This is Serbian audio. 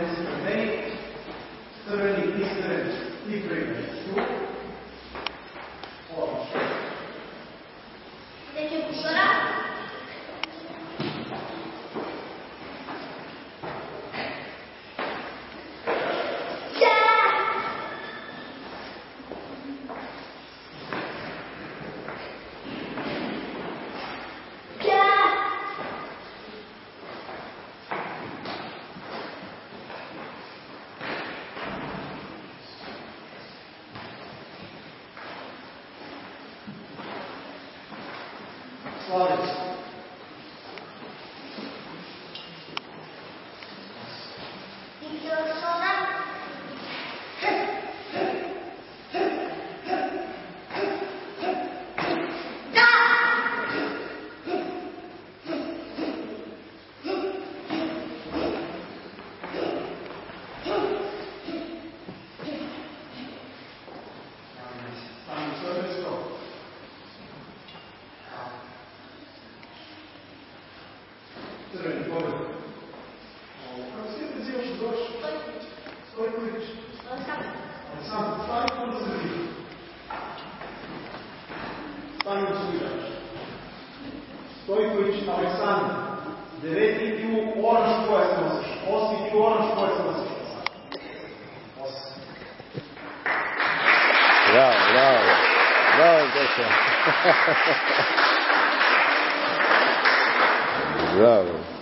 si crveni, crveni i crveni. I crveni. Tu. Odlično. Neće bušara. Slavec. Crveni, pogled. Kako se prezivaš da došli? Stojković. Aleksandar. Stani tu da se vidi. Stani da se vidaš. Stojković, Aleksandar. 9. tu oranž pojas nosiš. 8. tu oranž pojas nosiš. Bravo, bravo. Bravo, Deša. Bravo.